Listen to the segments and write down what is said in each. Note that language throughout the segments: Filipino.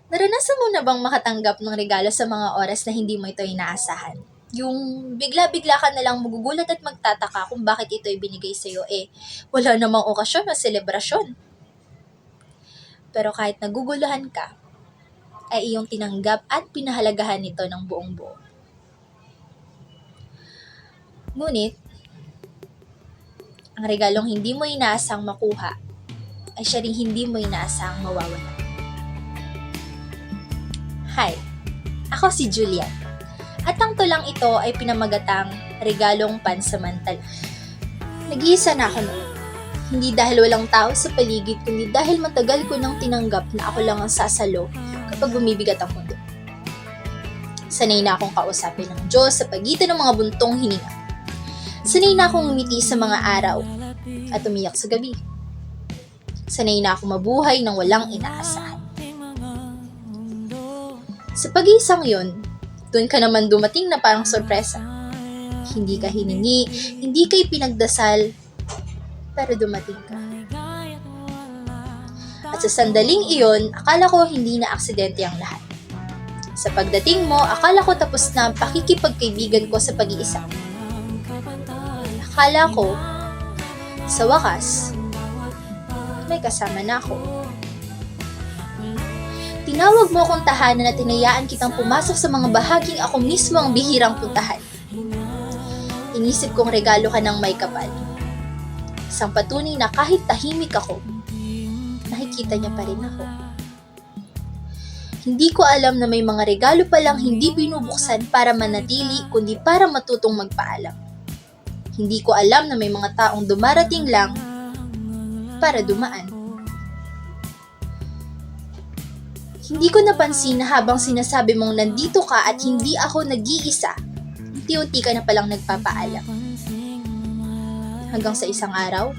Naranasan mo na bang makatanggap ng regalo sa mga oras na hindi mo ito inaasahan? Yung bigla-bigla ka na lang magugulat at magtataka kung bakit ito ibinigay sa'yo, wala namang okasyon o selebrasyon. Pero kahit naguguluhan ka, ay iyong tinanggap at pinahalagahan ito ng buong buo. Ngunit, ang regalong hindi mo inaasang makuha, ay siya ring hindi mo inaasang mawawala. Hi, ako si Julian. At ang tulang ito ay pinamagatang regalong pansamantala. Nag-iisa na ako noon. Hindi dahil walang tao sa paligid, kundi dahil matagal ko nang tinanggap na ako lang ang sasalo kapag bumibigat ang mundo. Sanay na akong kausapin ng Diyos sa pagitan ng mga buntong hininga. Sanay na akong umiti sa mga araw at umiyak sa gabi. Sanay na akong mabuhay nang walang inaasahan. Sa pag-iisang yun, doon ka naman dumating na parang sorpresa. Hindi ka hiningi, hindi ka pinagdasal, pero dumating ka. At sa sandaling iyon, akala ko hindi na aksidente ang lahat. Sa pagdating mo, akala ko tapos na ang pakikipagkaibigan ko sa pag-iisa. Akala ko, sa wakas, may kasama na ako. Tinawag mo akong tahanan at tinayaan kitang pumasok sa mga bahaging ako mismo ang bihirang puntahan. Inisip kong regalo ka ng may kapal. Isang patunay na kahit tahimik ako, nakikita niya pa rin ako. Hindi ko alam na may mga regalo palang hindi binubuksan para manatili, kundi para matutong magpaalam. Hindi ko alam na may mga taong dumarating lang para dumaan. Hindi ko napansin na habang sinasabi mong nandito ka at hindi ako nag-iisa, unti-unti ka na palang nagpapaalam. Hanggang sa isang araw,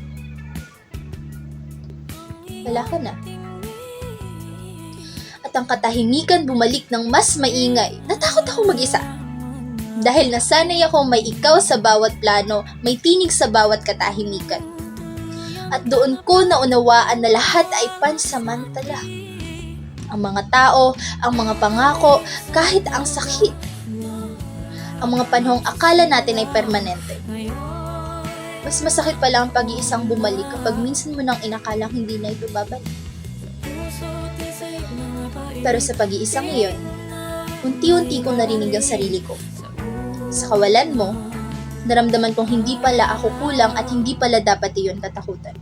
wala ka na. At ang katahimikan bumalik ng mas maingay. Natakot ako mag-isa. Dahil nasanay ako may ikaw sa bawat plano, may tinig sa bawat katahimikan. At doon ko naunawaan na lahat ay pansamantala. Ang mga tao, ang mga pangako, kahit ang sakit. Ang mga panahong akala natin ay permanente. Mas masakit pala ang pag-iisang bumalik kapag minsan mo nang inakalang hindi na ito babalik. Pero sa pag-iisang iyon, unti-unti kong narinig ang sarili ko. Sa kawalan mo, naramdaman kong hindi pala ako kulang at hindi pala dapat iyon tatakutan.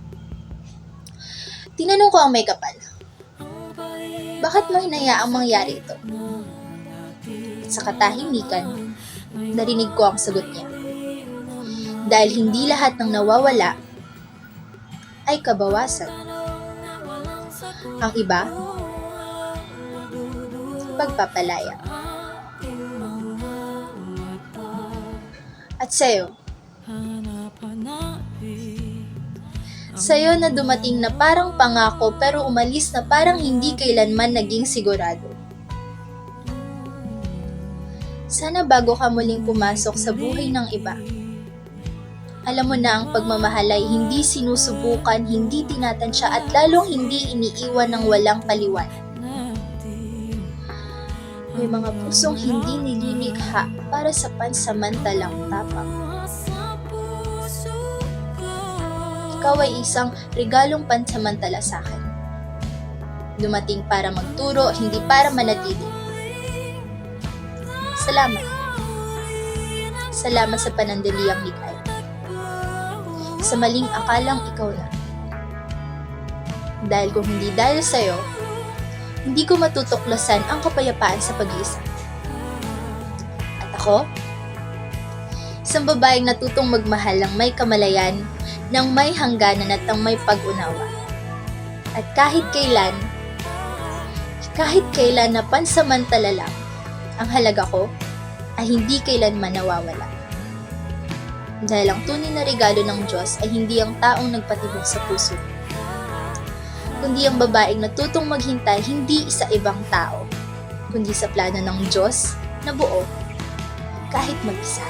Tinanong ko ang may kapal. Bakit mo hinayaang mangyari ito? At sa katahimikan, narinig ko ang sagot niya. Dahil hindi lahat ng nawawala ay kabawasan. Ang iba, pagpapalaya. At sa'yo, sa'yo na dumating na parang pangako pero umalis na parang hindi kailanman naging sigurado. Sana bago ka muling pumasok sa buhay ng iba, alam mo na ang pagmamahal ay hindi sinusubukan, hindi tinatansya at lalong hindi iniiwan ng walang paliwan. May mga pusong hindi nililikha para sa pansamantalang tapang. Ikaw ay isang regalong pansamantala sa akin. Dumating para magturo, hindi para manatili. Salamat. Salamat sa panandaliang ligay. Sa maling akalang ikaw na. Dahil kung hindi dahil sa'yo, hindi ko matutuklasan ang kapayapaan sa pag-iisa. At ako, isang babaeng natutong magmahal ng may kamalayan, ng may hangganan at ng may pag-unawa. At kahit kailan na pansamantala lang, ang halaga ko ay hindi kailanman nawawala. Dahil ang tunay na regalo ng Diyos ay hindi ang taong nagpatibok sa puso, kundi ang babaeng natutong maghintay hindi sa ibang tao, kundi sa plano ng Diyos na buo kahit mag-isa.